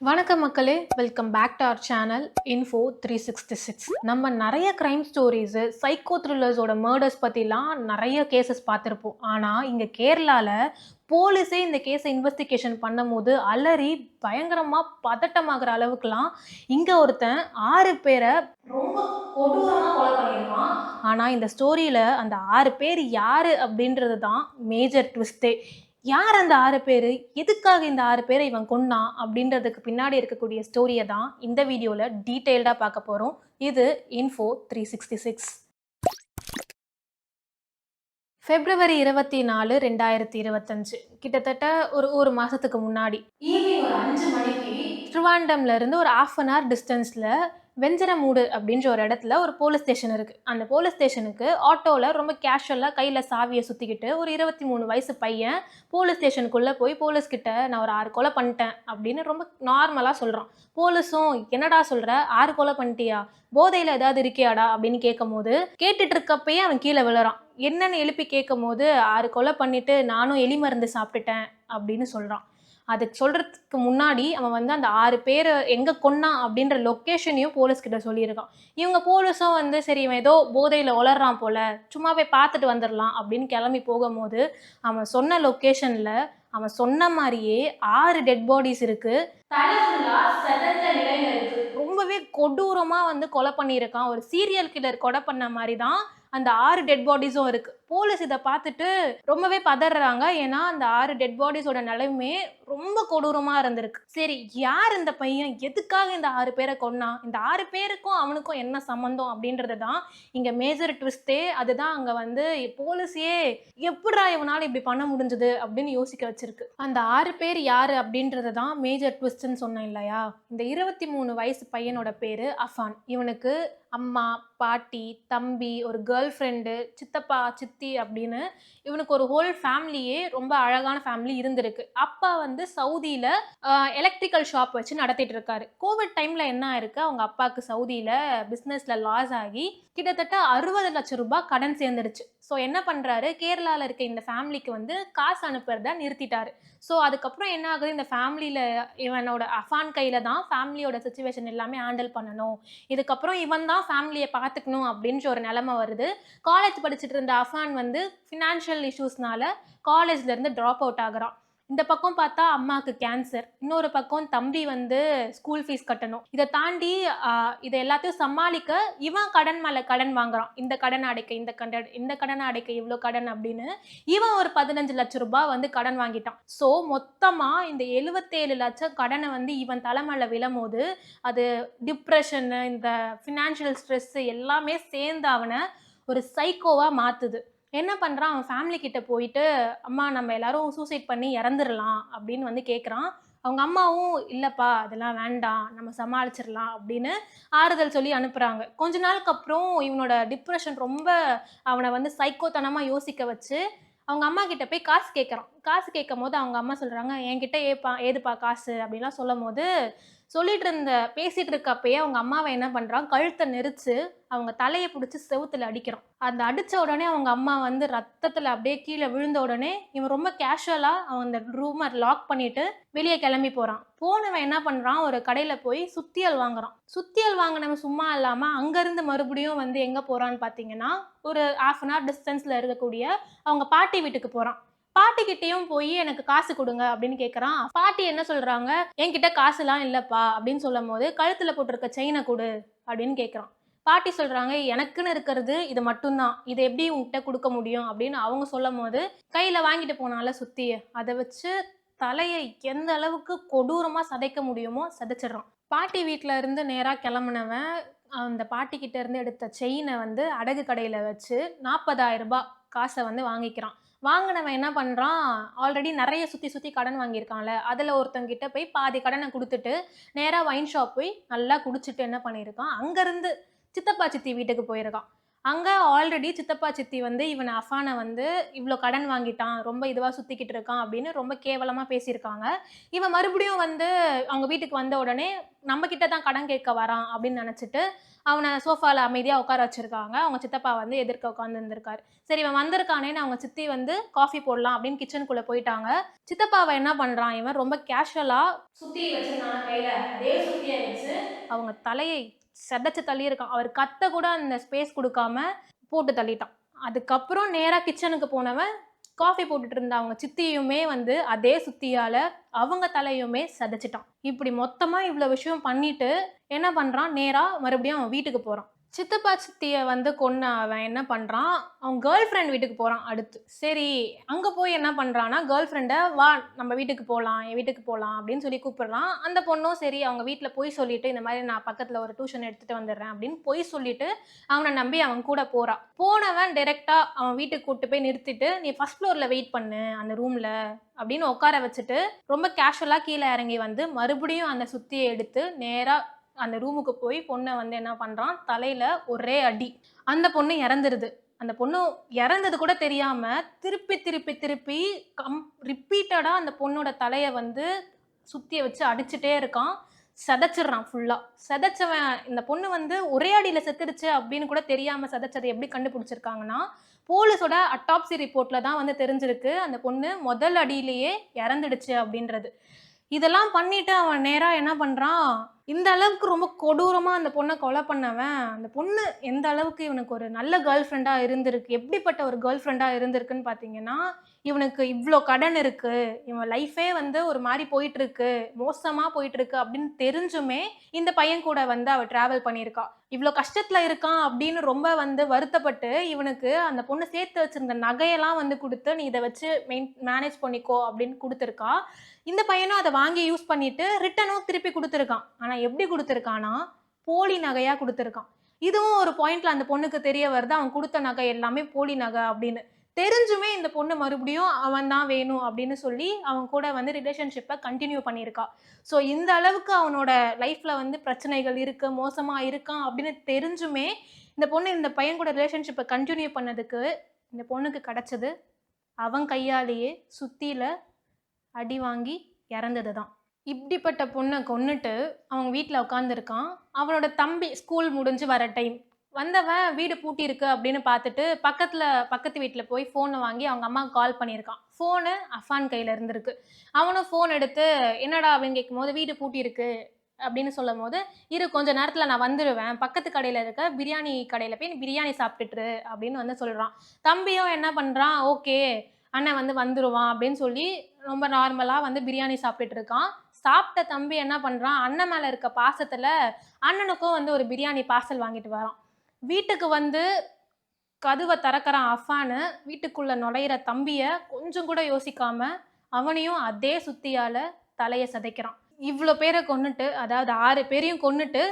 வணக்கம் மக்களே, welcome back to our channel info 366. நம்ம நிறைய கிரைம் ஸ்டோரிஸு, சைக்கோ த்ரில்லர்ஸோட மர்டர்ஸ் பற்றிலாம் நிறைய கேசஸ் பார்த்துருப்போம். ஆனால் இங்கே கேரளாவில் போலீஸே இந்த கேஸை இன்வெஸ்டிகேஷன் பண்ணும்போது அலறி பயங்கரமாக பதட்டமாகிற அளவுக்குலாம் இங்கே ஒருத்தன் 6 பேரை ரொம்ப கொடூரமாக கொலை பண்ணியிருக்கான். ஆனால் இந்த ஸ்டோரியில் அந்த 6 பேர் யார் அப்படின்றது தான் மேஜர் ட்விஸ்ட்டே. யார் அந்த 6 பேரு? எதுக்காக இந்த 6 பேரை இவன் கொன்னான்? அப்படின்றதுக்கு பின்னாடி இருக்கக்கூடிய ஸ்டோரியை தான் இந்த வீடியோவில் டீட்டெயில்டாக பார்க்க போகிறோம். இது இன்ஃபோ 366. February 24, 2025 கிட்டத்தட்ட ஒரு மாதத்துக்கு முன்னாடி ஈவினிங் ஒரு 5 மணிக்கு திருவாண்டம்ல இருந்து ஒரு 1/2 hour டிஸ்டன்ஸில் வெஞ்சரமூடு அப்படின்ற ஒரு இடத்துல ஒரு போலீஸ் ஸ்டேஷன் இருக்குது. அந்த போலீஸ் ஸ்டேஷனுக்கு ஆட்டோவில் ரொம்ப கேஷுவலாக கையில் சாவியை சுற்றிக்கிட்டு ஒரு 23 வயசு பையன் போலீஸ் ஸ்டேஷனுக்குள்ளே போய் போலீஸ்கிட்ட நான் ஒரு 6 கொலை பண்ணிட்டேன் அப்படின்னு ரொம்ப நார்மலாக சொல்கிறான். போலீஸும் என்னடா சொல்கிற, 6 கொலை பண்ணிட்டியா, போதையில் ஏதாவது இருக்கியாடா அப்படின்னு கேட்கும் போது கேட்டுட்டு இருக்கப்பயே அவன் கீழே விழுறான். என்னன்னு எழுப்பி கேட்கும் போது 6 கொலை பண்ணிட்டு நானும் எலி மருந்து சாப்பிட்டுட்டேன் அப்படின்னு சொல்கிறான். அதுக்கு சொல்கிறதுக்கு முன்னாடி அவன் வந்து அந்த 6 பேர் எங்கே கொன்னான் அப்படின்ற லொக்கேஷனையும் போலீஸ்கிட்ட சொல்லியிருக்கான். இவங்க போலீஸும் வந்து சரி இவன் ஏதோ போதையில் உளறான் போல், சும்மா போய் பார்த்துட்டு வந்துடலாம் அப்படின்னு கிளம்பி போகும்போது அவன் சொன்ன லொக்கேஷனில் அவன் சொன்ன மாதிரியே 6 டெட் பாடிஸ் இருக்குது. ரொம்பவே கொடூரமாக வந்து கொலை பண்ணியிருக்கான். ஒரு சீரியல் கில்லர் கொலை பண்ண மாதிரி தான் அந்த 6 டெட் பாடிஸும் இருக்குது. போலீஸ் இதை பார்த்துட்டு ரொம்பவே பதறாங்க. ஏன்னா அந்த 6 டெட் பாடிஸோட நிலைமை ரொம்ப கொடூரமாக இருந்திருக்கு. சரி, யார் இந்த பையன், எதுக்காக இந்த 6 பேரை கொன்னான், இந்த 6 பேருக்கும் அவனுக்கும் என்ன சம்மந்தம் அப்படின்றது தான் இங்கே மேஜர் ட்விஸ்டே. அதுதான் அங்கே வந்து போலீஸையே எப்படா இவனால் இப்படி பண்ண முடிஞ்சது அப்படின்னு யோசிக்க வச்சிருக்கு. அந்த 6 பேர் யார் அப்படின்றது தான் மேஜர் ட்விஸ்ட்னு சொன்னேன் இல்லையா. இந்த 23 வயசு பையனோட பேர் அஃபான். இவனுக்கு அம்மா, பாட்டி, தம்பி, ஒரு கேர்ள் ஃப்ரெண்டு, சித்தப்பா, சித்தி அப்படின்னு இவனுக்கு ஒரு ஹோல் ஃபேமிலியே ரொம்ப அழகான ஃபேமிலி இருந்திருக்கு. அப்பா வந்து சவுதியில் எலக்ட்ரிக்கல் ஷாப் வச்சு நடத்திட்டு இருக்காரு. கோவிட் டைமில் என்ன ஆயிருக்கு, அவங்க அப்பாவுக்கு சவுதியில் பிஸ்னஸில் லாஸ் ஆகி கிட்டத்தட்ட 60 லட்சம் ரூபாய் கடன் சேர்ந்துடுச்சு. ஸோ என்ன பண்ணுறாரு, கேரளாவில் இருக்க இந்த ஃபேமிலிக்கு வந்து காசு அனுப்புறத நிறுத்திட்டாரு. ஸோ அதுக்கப்புறம் என்ன ஆகுது, இந்த ஃபேமிலியில் இவனோட அஃபான் கையில் தான் ஃபேமிலியோட சுச்சுவேஷன் எல்லாமே ஹேண்டில் பண்ணணும், இதுக்கப்புறம் இவன் தான் ஃபேமிலியை பார்த்துக்கணும் அப்படின்ற ஒரு நிலைமை வருது. காலேஜ் படிச்சுட்டு இருந்த அஃபான் வந்து ஃபினான்ஷியல் இஷ்யூஸ்னால காலேஜ்லேருந்து ட்ராப் அவுட் ஆகுறான். இந்த பக்கம் பார்த்தா அம்மாவுக்கு கேன்சர், இன்னொரு பக்கம் தம்பி வந்து ஸ்கூல் ஃபீஸ் கட்டணும். இதை தாண்டி இதை எல்லாத்தையும் சமாளிக்க இவன் கடன் மேலே கடன் வாங்குறான். இந்த கடன் அடைக்க இந்த கடன் அடைக்க இவ்வளோ கடன் அப்படின்னு இவன் ஒரு 15 லட்சம் ரூபாய் வந்து கடன் வாங்கிட்டான். ஸோ மொத்தமாக இந்த 77 லட்சம் கடனை வந்து இவன் தலைமையில் விழும்போது அது டிப்ரெஷனு, இந்த ஃபினான்ஷியல் ஸ்ட்ரெஸ்ஸு எல்லாமே சேர்ந்து அவனை ஒரு சைக்கோவாக மாற்றுது. என்ன பண்ணுறான், அவன் ஃபேமிலி கிட்ட போயிட்டு அம்மா நம்ம எல்லாரும் சூசைட் பண்ணி இறந்துடலாம் அப்படின்னு வந்து கேட்குறான். அவங்க அம்மாவும் இல்லைப்பா அதெல்லாம் வேண்டாம், நம்ம சமாளிச்சிடலாம் அப்படின்னு ஆறுதல் சொல்லி அனுப்புகிறாங்க. கொஞ்ச நாளுக்கு அப்புறம் இவனோட டிப்ரெஷன் ரொம்ப அவனை வந்து சைக்கோத்தனமாக யோசிக்க வச்சு அவங்க அம்மா கிட்ட போய் காசு கேட்குறான். காசு கேட்கும் போது அவங்க அம்மா சொல்கிறாங்க, என்கிட்ட ஏதுப்பா காசு அப்படின்லாம் சொல்லும் போது பேசிகிட்டு இருக்கப்பயே அவங்க அம்மாவை என்ன பண்ணுறான், கழுத்தை நெரிச்சு அவங்க தலையை பிடிச்சி செவுத்துல அடிக்கிறான். அந்த அடித்த உடனே அவங்க அம்மா வந்து ரத்தத்தில் அப்படியே கீழே விழுந்த உடனே இவன் ரொம்ப கேஷுவலாக அவன் அந்த ரூமை லாக் பண்ணிட்டு வெளியே கிளம்பி போகிறான். போனவன் என்ன பண்ணுறான், ஒரு கடையில் போய் சுத்தியல் வாங்குறான். சுத்தியல் வாங்கினவன் சும்மா இல்லாமல் அங்கேருந்து மறுபடியும் வந்து எங்கே போகிறான்னு பார்த்தீங்கன்னா ஒரு 1/2 hour டிஸ்டன்ஸில் இருக்கக்கூடிய அவங்க பாட்டி வீட்டுக்கு போகிறான். பாட்டிக்கிட்டையும் போய் எனக்கு காசு கொடுங்க அப்படின்னு கேட்குறான். பாட்டி என்ன சொல்கிறாங்க, என்கிட்ட காசுலாம் இல்லைப்பா அப்படின்னு சொல்லும் போது கழுத்தில் போட்டிருக்க செயினை கொடு அப்படின்னு கேட்குறான். பாட்டி சொல்கிறாங்க, எனக்குன்னு இருக்கிறது இது மட்டும்தான், இதை எப்படி உங்ககிட்ட கொடுக்க முடியும் அப்படின்னு அவங்க சொல்லும் போது கையில் வாங்கிட்டு போனால சுற்றி அதை வச்சு தலையை எந்த அளவுக்கு கொடூரமாக சதைக்க முடியுமோ சதைச்சிடுறான். பாட்டி வீட்டில் இருந்து நேராக கிளம்புனவன் அந்த பாட்டிக்கிட்ட இருந்து எடுத்த செயினை வந்து அடகு கடையில் வச்சு 40,000 ரூபாய் காசை வந்து வாங்கிக்கிறான். வாங்கினவன் என்ன பண்ணுறான், ஆல்ரெடி நிறைய சுற்றி கடன் வாங்கியிருக்கான்ல, அதில் ஒருத்தங்கிட்ட போய் பாதி கடனை கொடுத்துட்டு நேராக வைன் ஷாப் போய் நல்லா குடிச்சிட்டு என்ன பண்ணியிருக்கான், அங்கேருந்து சித்தப்பா சித்தி வீட்டுக்கு போயிருக்கான். அங்க ஆல்ரெடி சித்தப்பா, சித்தி வந்து இவன அஃபான வந்து இவ்ளோ கடன் வாங்கிட்டான், ரொம்ப இதுவா சுத்திக்கிட்டு இருக்கான் அப்படின்னு ரொம்ப கேவலமா பேசியிருக்காங்க. இவன் மறுபடியும் வந்து அவங்க வீட்டுக்கு வந்த உடனே, நம்ம கிட்ட தான் கடன் கேட்க வரான் அப்படின்னு நெனச்சுட்டு, அவன சோஃபால அமைதியா உட்கார வச்சிருக்காங்க. அவங்க சித்தப்பா வந்து எதிர்க்க உட்கார்ந்து இருந்திருக்காரு. சரி இவன் வந்திருக்கானேன்னு அவங்க சித்தி வந்து காஃபி போடலாம் அப்படின்னு கிச்சனுக்குள்ள போயிட்டாங்க. சித்தப்பாவ என்ன பண்றான் இவன் ரொம்ப கேஷுவலா சுத்தி வச்சிருந்தான கையில, அதே சுத்திய வச்சு அவங்க தலையை செதச்சு தள்ளியிருக்கான். அவர் கத்த கூட அந்த ஸ்பேஸ் குடுக்காம போட்டு தள்ளிட்டான். அதுக்கப்புறம் நேரா கிச்சனுக்கு போனவன், காஃபி போட்டுட்டு இருந்த அவங்க சித்தியுமே வந்து அதே சுத்தியால அவங்க தலையுமே செதச்சிட்டான். இப்படி மொத்தமா இவ்ளோ விஷயம் பண்ணிட்டு, என்ன பண்றான், நேரா மறுபடியும் அவன் வீட்டுக்கு போறான். சித்தப்பா, சித்திய வந்து கொன்ன அவன் என்ன பண்றான், அவன் கேர்ள் ஃபிரெண்ட் வீட்டுக்கு போறான் அடுத்து. சரி, அங்க போய் என்ன பண்றான்னா, கேர்ள் ஃபிரெண்ட "வா நம்ம வீட்டுக்கு போலாம், என் வீட்டுக்கு போலாம்" அப்படின்னு சொல்லி கூப்பிடுறான். அந்த பொண்ணும் சரி அவங்க வீட்ல பொய் சொல்லிட்டு, இந்த மாரி நான் பக்கத்துல ஒரு டியூஷன் எடுத்துட்டு வந்துடுறேன் அப்படின்னு பொய் சொல்லிட்டு, அவன நம்பி அவன் கூட போறா. போனவன் டைரக்ட்டா அவன் வீட்டுக்கு கூட்டு போய் நிறுத்திட்டு, "நீ ஃபர்ஸ்ட் ஃப்ளோர்ல வெயிட் பண்ணு அந்த ரூம்ல" அப்படின்னு உட்கார வச்சுட்டு, ரொம்ப கேஷுவலா கீழ இறங்கி வந்து, மறுபடியும் அந்த சுத்திய எடுத்து நேரா அந்த ரூமுக்கு போய் பொண்ண வந்து என்ன பண்றான், தலையில ஒரே அடி. அந்த பொண்ணு இறந்துருது. அந்த பொண்ணு இறந்தது கூட தெரியாம, திருப்பி திருப்பி திருப்பி ரிப்பீட்டடா அந்த பொண்ணோட தலைய வந்து சுத்திய வச்சு அடிச்சுட்டே இருக்கான். செதைச்சிடுறான் ஃபுல்லா. செதைச்சவன் இந்த பொண்ணு வந்து ஒரே அடியில செத்துடுச்சு அப்படின்னு கூட தெரியாம செதைச்சத எப்படி கண்டுபிடிச்சிருக்காங்கன்னா, போலீஸோட அட்டாப்சி ரிப்போர்ட்ல தான் வந்து தெரிஞ்சிருக்கு. அந்த பொண்ணு முதல் அடியிலேயே இறந்துடுச்சு அப்படின்றது. இதெல்லாம் பண்ணிட்டு அவன் நேரா என்ன பண்றான், இந்த அளவுக்கு ரொம்ப கொடூரமா அந்த பொண்ண கொலை பண்ணவன், அந்த பொண்ணு எந்த அளவுக்கு இவனுக்கு ஒரு நல்ல கேர்ள் ஃபிரெண்டா இருந்திருக்கு. எப்படிப்பட்ட ஒரு கேர்ள் ஃபிரெண்டா இருந்திருக்குன்னு பார்த்தீங்கன்னா, இவனுக்கு இவ்ளோ கடன் இருக்கு. இவன் லைஃபே வந்து ஒரு மாரி போயிட்டுருக்கு. மோசமா போயிட்டுருக்கு அப்படின்னு தெரிஞ்சுமே, இந்த பையன் கூட வந்து அவ டிராவல் பண்ணியிருக்கா. இவ்ளோ கஷ்டத்துல இருக்கான் அப்படின்னு ரொம்ப வந்து வருத்தப்பட்டு, இவனுக்கு அந்த பொண்ணு சேர்த்து வச்சிருந்த நகையெல்லாம் வந்து குடுத்து, "நீ இத வச்சு மேனேஜ் பண்ணிக்கோ" அப்படின்னு குடுத்துருக்கா. இந்த பையனும் அத வாங்கி யூஸ் பண்ணிட்டு, ரிட்டர்னும் திருப்பி குடுத்துருக்கான். ஆனா எப்படி குடுத்துருக்கான்னா, போலி நகையா குடுத்துருக்கான். இதுவும் ஒரு பாயிண்ட்ல அந்த பொண்ணுக்கு தெரிய வருது, அவன் குடுத்த நகை எல்லாமே போலி நகை அப்படின்னு. தெரிஞ்சுமே இந்த பொண்ணு மறுபடியும் அவன் தான் வேணும் அப்படின்னு சொல்லி, அவன் கூட வந்து ரிலேஷன்ஷிப்ப கன்டின்யூ பண்ணியிருக்கா. ஸோ இந்த அளவுக்கு அவனோட லைஃப்ல வந்து பிரச்சனைகள் இருக்கு, மோசமா இருக்கான் அப்படின்னு தெரிஞ்சுமே, இந்த பொண்ணு இந்த பையன் கூட ரிலேஷன்ஷிப்ப கன்டின்யூ பண்ணதுக்கு, இந்த பொண்ணுக்கு கிடைச்சது, அவன் கையாலேயே சுத்தியில அடி வாங்கி இறந்தது தான். இப்படிப்பட்ட பொண்ண கொன்னுட்டு, அவங்க வீட்ல உட்காந்துருக்கான். அவனோட தம்பி ஸ்கூல் முடிஞ்சு வர டைம். வந்தவன் வீடு பூட்டியிருக்கு அப்படின்னு பார்த்துட்டு, பக்கத்து வீட்ல போய் ஃபோன வாங்கி அவங்க அம்மாவுக்கு கால் பண்ணியிருக்கான். ஃபோனு அஃபான் கையில இருந்திருக்கு. அவனும் ஃபோன் எடுத்து, "என்னடா?" அப்படின்னு கேட்கும்போது, "வீடு பூட்டியிருக்கு" அப்படின்னு சொல்லும்போது, "இரு கொஞ்ச நேரத்தில நான் வந்துருவேன். பக்கத்து கடையில இருக்க பிரியாணி கடையில போய் நீ பிரியாணி சாப்பிட்டுட்டு இரு" அப்படின்னு வந்து சொல்றான். தம்பியும் என்ன பண்றான், "ஓகே. அண்ணன் வந்து வந்துருவான்" அப்படின்னு சொல்லி ரொம்ப நார்மலா வந்து பிரியாணி சாப்பிட்டுட்டு இருக்கான். சாப்பிட்ட தம்பி என்ன பண்றான், அண்ணன் மேல இருக்க பாசத்துல, அண்ணனுக்கும் வந்து ஒரு பிரியாணி பார்சல் வாங்கிட்டு வரான். வீட்டுக்கு வந்து கதவ திறக்கறான் அஃபானு. வீட்டுக்குள்ள நுழையிற தம்பிய கொஞ்சம் கூட யோசிக்காம, அவனையும் அதே சுத்தியால தலைய சிதைக்கிறான். இவ்ளோ பேர கொன்னுட்டு, அதாவது 6 பேரையும் கொன்னுட்டு,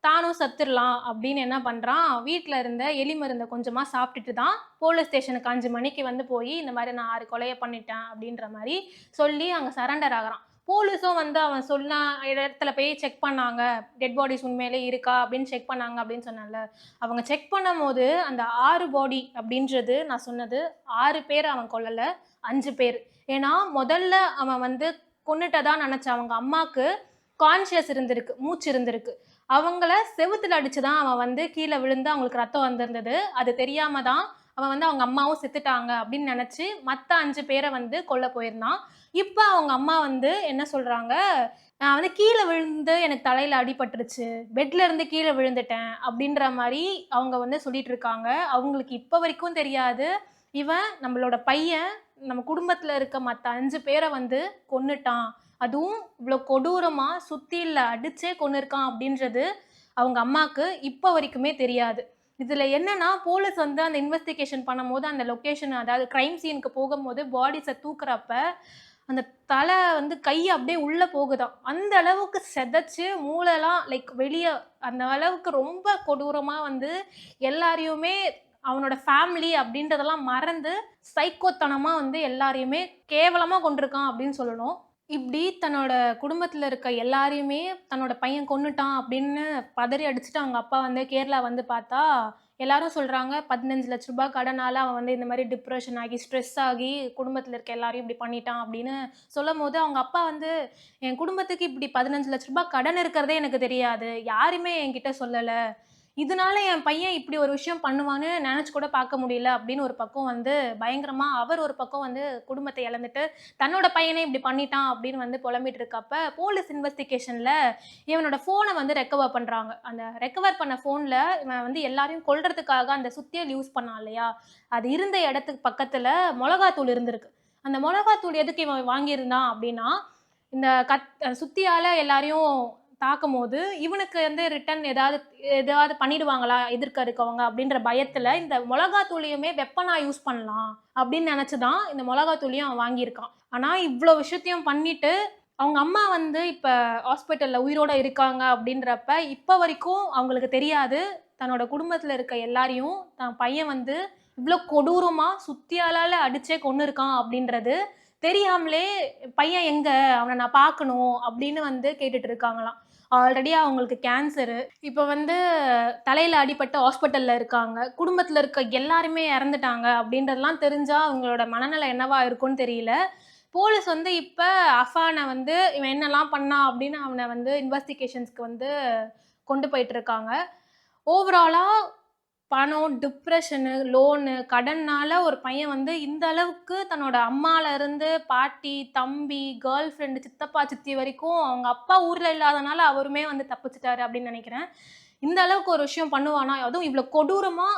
தானும் செத்துரலாம் அப்படின்னு என்ன பண்றான், வீட்ல இருந்த எலி மருந்த கொஞ்சமா சாப்பிட்டுட்டு தான் போலீஸ் ஸ்டேஷனுக்கு 5 மணிக்கு வந்து போயி, இந்த மாரி நான் 6 கொலைய பண்ணிட்டேன் அப்படின்ற மாரி சொல்லி அங்க சரண்டர் ஆகுறான். போலீஸும் வந்து அவன் சொன்ன இடத்துல போய் செக் பண்ணாங்க. டெட் பாடிஸ் உண்மையிலே இருக்கா அப்படின்னு செக் பண்ணாங்க அப்படின்னு சொன்னேன்ல. அவங்க செக் பண்ணும்போது அந்த 6 பாடி அப்படின்றது நான் சொன்னது 6 பேர அவன் கொல்லல. 5 பேரு. ஏன்னா முதல்ல அவன் வந்து கொன்னுட்டதா நெனச்ச அவங்க அம்மாக்கு கான்ஷியஸ் இருந்திருக்கு. மூச்சு இருந்திருக்கு. அவங்கள செவுத்துல அடிச்சு தான் அவன் வந்து கீழ விழுந்து அவங்களுக்கு ரத்தம் வந்திருந்தது. அது தெரியாம தான் அவன் வந்து அவங்க அம்மாவும் செத்துட்டாங்க அப்படின்னு நெனச்சு மத்த 5 பேர வந்து கொல்ல போயிருந்தான். இப்ப அவங்க அம்மா வந்து என்ன சொல்றாங்க, "நான் வந்து கீழ விழுந்து எனக்கு தலையில அடிபட்டுருச்சு. பெட்ல இருந்து கீழ விழுந்துட்டேன்." அப்படின்ற மாரி அவங்க வந்து சொல்லிட்டு இருக்காங்க. அவங்களுக்கு இப்ப வரைக்கும் தெரியாது. இவன் நம்மளோட பையன், நம்ம குடும்பத்துல இருக்க மத்த 5 பேர வந்து கொன்னுட்டான். அதுவும் இவ்ளோ கொடூரமா சுத்தியில அடிச்சே கொன்னுருக்கான் அப்படின்றது அவங்க அம்மாக்கு இப்ப வரைக்குமே தெரியாது. இதுல என்னன்னா, போலீஸ் வந்து அந்த இன்வெஸ்டிகேஷன் பண்ணும்போது, அந்த லொகேஷன் அதாவது கிரைம் சீனுக்கு போகும்போது பாடிஸ தூக்குறப்ப, அந்த தலை வந்து கை அப்படியே உள்ள போகுதாம். அந்த அளவுக்கு செதைச்சு மூளைலாம் லைக் வெளிய அந்த அளவுக்கு ரொம்ப கொடூரமா வந்து எல்லாரையுமே அவனோட ஃபேமிலி அப்படின்றதெல்லாம் மறந்து, சைக்கோத்தனமா வந்து எல்லாரையுமே கேவலமா கொன்றுக்கான் அப்படின்னு சொல்லணும். இப்படி தன்னோட குடும்பத்துல இருக்க எல்லாரையுமே தன்னோட பையன் கொன்னுட்டான் அப்படின்னு பதறி அடிச்சுட்டு அவங்க அப்பா வந்து கேரளா வந்து பார்த்தா, எல்லாரும் சொல்றாங்க 15 லட்ச ரூபாய் கடனால அவன் வந்து இந்த மாதிரி டிப்ரெஷன் ஆகி ஸ்ட்ரெஸ் ஆகி குடும்பத்துல இருக்க எல்லாரையும் இப்படி பண்ணிட்டான் அப்படின்னு சொல்லும்போது அவங்க அப்பா வந்து என் குடும்பத்துக்கு இப்படி 15 லட்ச ரூபாய் கடன் இருக்கிறதே எனக்கு தெரியாது, யாருமே என்கிட்ட சொல்லல, இதனால என் பையன் இப்படி ஒரு விஷயம் பண்ணுவான்னு நினைச்சு கூட பார்க்க முடியல அப்படின்னு ஒரு பக்கம் வந்து பயங்கரமா அவர் ஒரு பக்கம் வந்து குடும்பத்தை இழந்துட்டு தன்னோட பையனே இப்படி பண்ணிட்டான் அப்படின்னு வந்து புலம்பிட்டு இருக்கப்ப போலீஸ் இன்வெஸ்டிகேஷன்ல இவனோட போனை வந்து ரெக்கவர் பண்றாங்க. அந்த ரெக்கவர் பண்ண போன்ல இவன் வந்து எல்லாரையும் கொல்றதுக்காக அந்த சுத்தியல் யூஸ் பண்ணான் இல்லையா, அது இருந்த இடத்துக்கு பக்கத்துல மிளகாத்தூள் இருந்திருக்கு. அந்த மிளகாத்தூள் எதுக்கு இவன் வாங்கியிருந்தான் அப்படின்னா, இந்த சுத்தியால எல்லாரையும் தாக்கும்போது இவனுக்கு வந்து ரிட்டர்ன் ஏதாவது ஏதாவது பண்ணிடுவாங்களா எதிர்க்க இருக்கவங்க அப்படின்ற பயத்துல இந்த மிளகாத்தூளையுமே வெப்பனா யூஸ் பண்ணலாம் அப்படின்னு நினைச்சுதான் இந்த மிளகாத்தூளையும் அவன் வாங்கியிருக்கான். ஆனா இவ்வளவு விஷயத்தையும் பண்ணிட்டு அவங்க அம்மா வந்து இப்ப ஹாஸ்பிட்டல்ல உயிரோட இருக்காங்க அப்படின்றப்ப இப்ப வரைக்கும் அவங்களுக்கு தெரியாது தன்னோட குடும்பத்துல இருக்க எல்லாரையும் தன் பையன் வந்து இவ்வளவு கொடூரமா சுத்தியாலால அடிச்சே கொன்னு இருக்கான் அப்படின்றது தெரியாமலே பையன் எங்க, அவனை நான் பார்க்கணும் அப்படின்னு வந்து கேட்டுட்டு இருக்காங்களாம். ஆல்ரெடி அவங்களுக்கு கேன்சரு, இப்போ வந்து தலையில அடிபட்டு ஹாஸ்பிட்டல்ல இருக்காங்க, குடும்பத்துல இருக்க எல்லாருமே இறந்துட்டாங்க அப்படின்றதெல்லாம் தெரிஞ்சா அவங்களோட மனநிலை என்னவா இருக்கும்னு தெரியல. போலீஸ் வந்து இப்ப அஃபானை வந்து இவன் என்னெல்லாம் பண்ணான் அப்படின்னு அவனை வந்து இன்வெஸ்டிகேஷன்ஸ்க்கு வந்து கொண்டு போயிட்டு இருக்காங்க. ஓவராலா பணம், டிப்ரெஷனு, லோனு, கடன்னால ஒரு பையன் வந்து இந்த அளவுக்கு தன்னோட அம்மால இருந்து பாட்டி, தம்பி, கேர்ள் ஃப்ரெண்டு, சித்தப்பா, சித்தி வரைக்கும் அவங்க அப்பா ஊர்ல இல்லாதனால அவருமே வந்து தப்பிச்சுட்டாரு அப்படின்னு நினைக்கிறேன். இந்த அளவுக்கு ஒரு விஷயம் பண்ணுவானா? அதுவும் இவ்வளோ கொடூரமா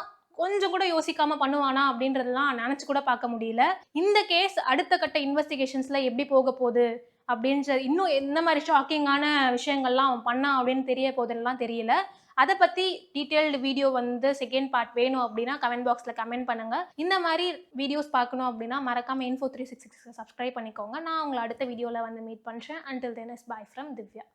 கொஞ்சம் கூட யோசிக்காம பண்ணுவானா? அப்படின்றதெல்லாம் நெனச்சு கூட பார்க்க முடியல. இந்த கேஸ் அடுத்த கட்ட இன்வெஸ்டிகேஷன்ஸ்ல எப்படி போக போகுது? அப்படின்ற இன்னும் எந்த மாரி ஷாக்கிங்கான விஷயங்கள்லாம் அவன் பண்ணான் அப்படின்னு தெரிய போகுதுன்னுலாம் தெரியல. அத பத்தி டீட்டெயில்டு வீடியோ வந்து செகண்ட் பார்ட் வேணும் அப்படின்னா கமெண்ட் பாக்ஸ்ல கமெண்ட் பண்ணுங்க. இந்த மாரி வீடியோஸ் பார்க்கணும் அப்படின்னா மறக்காம Info 366 சப்ஸ்கிரைப் பண்ணிக்கோங்க. நான் உங்கள அடுத்த வீடியோல வந்து மீட் பண்றேன். Until then is by from Divya.